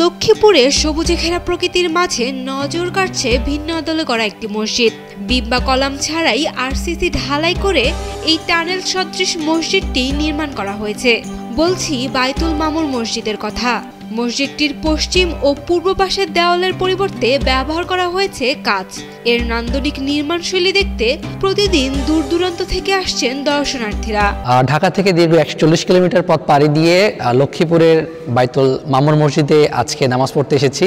লক্ষ্মীপুরে সবুজে ঘেরা প্রকৃতির মাঝে নজর কাটছে ভিন্ন আদলে করা একটি মসজিদ। বিম বা কলাম ছাড়াই আরসিসি ঢালাই করে এই টানেল সদৃশ মসজিদটি নির্মাণ করা হয়েছে। বলছি বাইতুল মামুর মসজিদের কথা। মসজিদটির পশ্চিম ও পূর্ব পাশের দেওয়ালের পরিবর্তে ব্যবহার করা হয়েছে কাঁচ। এর নান্দনিক নির্মাণশৈলী দেখতে প্রতিদিন দূর দূরান্ত থেকে আসছেন দর্শনার্থীরা। ঢাকা থেকে দীর্ঘ 140 কিলোমিটার পথ পাড়ি দিয়ে লক্ষ্মীপুরের বাইতুল মামুর মসজিদে আজকে নামাজ পড়তে এসেছি,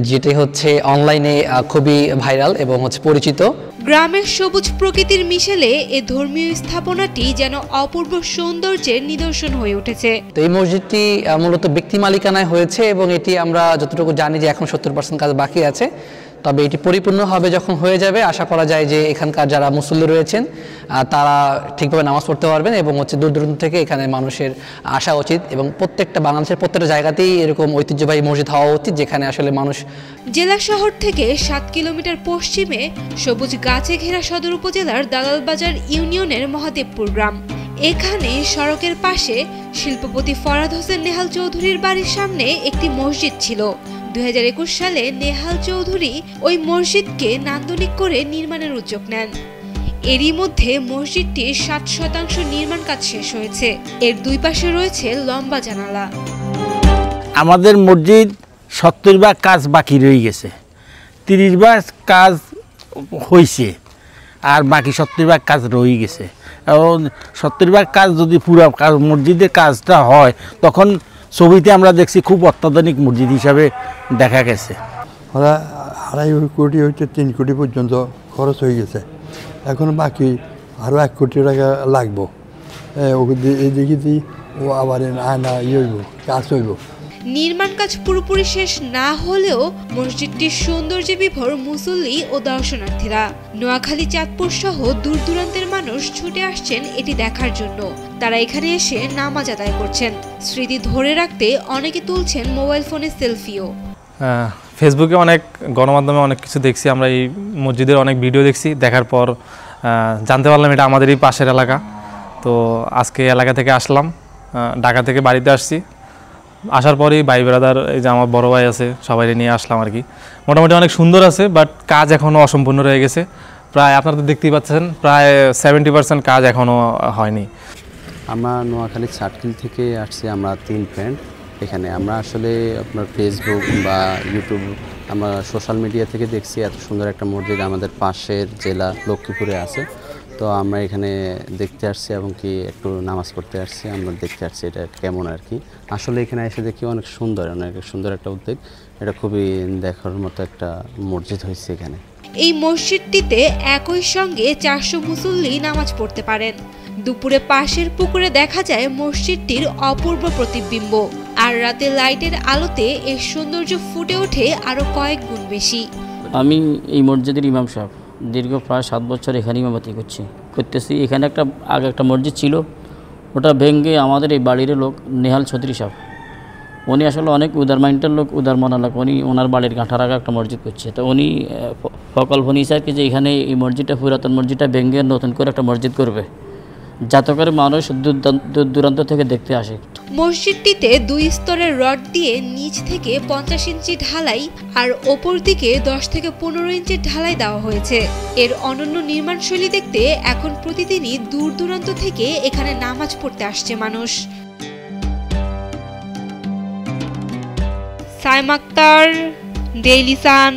যেটি হচ্ছে অনলাইনে খুবই ভাইরাল এবং হচ্ছে পরিচিত। গ্রামের সবুজ প্রকৃতির মিশেলে এই ধর্মীয় স্থাপনাটি যেন অপূর্ব সৌন্দর্যের নিদর্শন হয়ে উঠেছে। তো এই মসজিদটি মূলত ব্যক্তি মালিকানায় হয়েছে এবং এটি আমরা যতটুকু জানি যে এখন 70% কাজ বাকি আছে। তবে এটি পরিপূর্ণভাবে যখন হয়ে যাবে আশা করা যায় যে এখানকার যারা মুসল্লি রয়েছেন তারা ঠিকভাবে নামাজ পড়তে পারবেন এবং হচ্ছে দূর দূরান্ত থেকে এখানে মানুষের আসা উচিত এবং বাংলাদেশের প্রত্যেকটা জায়গাতেই এরকম ঐতিহ্যবাহী মসজিদ হওয়া উচিত, যেখানে আসলে মানুষ। জেলা শহর থেকে 7 কিলোমিটার পশ্চিমে সবুজ গাছে ঘেরা সদর উপজেলার দালালবাজার ইউনিয়নের মহাদেবপুর গ্রাম। এখানে সড়কের পাশে শিল্পপতি ফরাদ হোসেন নেহাল চৌধুরীর বাড়ির সামনে একটি মসজিদ ছিল। 2021 সালে নেহাল চৌধুরী ওই মসজিদকে নান্দনিক করে নির্মাণের উদ্যোগ নেন। এরই মধ্যে মসজিদটির 60% নির্মাণ কাজ শেষ হয়েছে। এর দুই পাশে রয়েছে লম্বা জানালা। আমাদের মসজিদ 70% কাজ বাকি রয়ে গেছে, 30% কাজ হয়েছে আর বাকি 70% কাজ রয়ে গেছে। এবং 70% কাজ যদি পুরো মসজিদের কাজটা হয় তখন ছবিতে আমরা দেখছি খুব অত্যাধুনিক মসজিদ হিসাবে দেখা গেছে। 2.5 কোটি হইতে 3 কোটি পর্যন্ত খরচ হয়ে গেছে, এখন বাকি আরও 1 কোটি টাকা লাগবো। এই দিকে ও আবার আয়না হইব, কাজ হইব। নির্মাণ কাজ পুরোপুরি শেষ না হলেও মসজিদটির সৌন্দর্যে বিভোর মুসল্লি ও দর্শনার্থীরা। নোয়াখালী, চাঁদপুর সহ দূর দূরান্তের মানুষ ছুটে আসছেন এটি দেখার জন্য। তারা এখানে এসে নামাজ আদায় করছেন। স্মৃতি ধরে রাখতে অনেকে তুলছেন মোবাইল ফোনে সেলফিও। ফেসবুকে অনেক গণমাধ্যমে অনেক কিছু দেখছি, আমরা এই মসজিদের অনেক ভিডিও দেখছি। দেখার পর জানতে পারলাম এটা আমাদেরই পাশের এলাকা। তো আজকে এলাকা থেকে আসলাম, ঢাকা থেকে বাড়িতে আসছি। আসার পরেই ভাই ব্রাদার, এই যে আমার বড় ভাই আছে, সবাই নিয়ে আসলাম আর কি। মোটামুটি অনেক সুন্দর আছে, বাট কাজ এখনও অসম্পূর্ণ রয়ে গেছে। প্রায় আপনারা তো দেখতেই পাচ্ছেন, প্রায় 70% কাজ এখনও হয়নি। আমরা নোয়াখালী সার্কেল থেকে আসছি, আমরা 3 ফ্রেন্ড। এখানে আমরা আসলে আপনার ফেসবুক বা ইউটিউব, আমরা সোশ্যাল মিডিয়া থেকে দেখছি এত সুন্দর একটা মসজিদ আমাদের পাশের জেলা লক্ষ্মীপুরে আছে। তো আমরা এখানে দেখতে আসছি এবং কি একটু নামাজ পড়তে আসছি। আমরা দেখতে আসছি এটা কেমন আর কি। আসলে এখানে এসে দেখি অনেক সুন্দর একটা উদ্যোগ। এটা খুবই দেখার মতো একটা মসজিদ হয়েছে এখানে। এই মসজিদটিতে একই সঙ্গে 400 মুসল্লি নামাজ পড়তে পারেন। দুপুরে পাশের পুকুরে দেখা যায় মসজিদটির অপূর্ব প্রতিবিম্ব, আর রাতে লাইটের আলোতে এর সৌন্দর্য ফুটে ওঠে আরো কয়েক গুণ বেশি। আমি এই মসজিদের ইমাম সাহেব, দীর্ঘ প্রায় 7 বছর এখানে ইমামতি করতেছি। এখানে আগে একটা মসজিদ ছিল, ওটা ভেঙে আমাদের এই বাড়ির লোক নেহাল চৌধুরী সাহেব, উনি আসলে অনেক উদার মাইন্ডের লোক, উদার মনের লোক। উনি ওনার বাড়ির গাঁঠার আগে একটা মসজিদ করছে। তো উনি প্রকল্প নিয়েছে আর কি, যে এখানে এই মসজিদটা, পুরাতন মসজিদটা ভেঙে নতুন করে একটা মসজিদ করবে, যাতে করে মানুষ দূর দূরান্ত থেকে দেখতে আসে। মসজিদটিতে 2 স্তরের রড দিয়ে নিচ থেকে 50 ইঞ্চি ঢালাই আর ওপর দিকে 10 থেকে 15 ইঞ্চি ঢালাই দেওয়া হয়েছে। এর অনন্য নির্মাণশৈলী দেখতে এখন প্রতিদিনই দূর দূরান্ত থেকে এখানে নামাজ পড়তে আসছে মানুষ। Saim Akter, Daily Sun.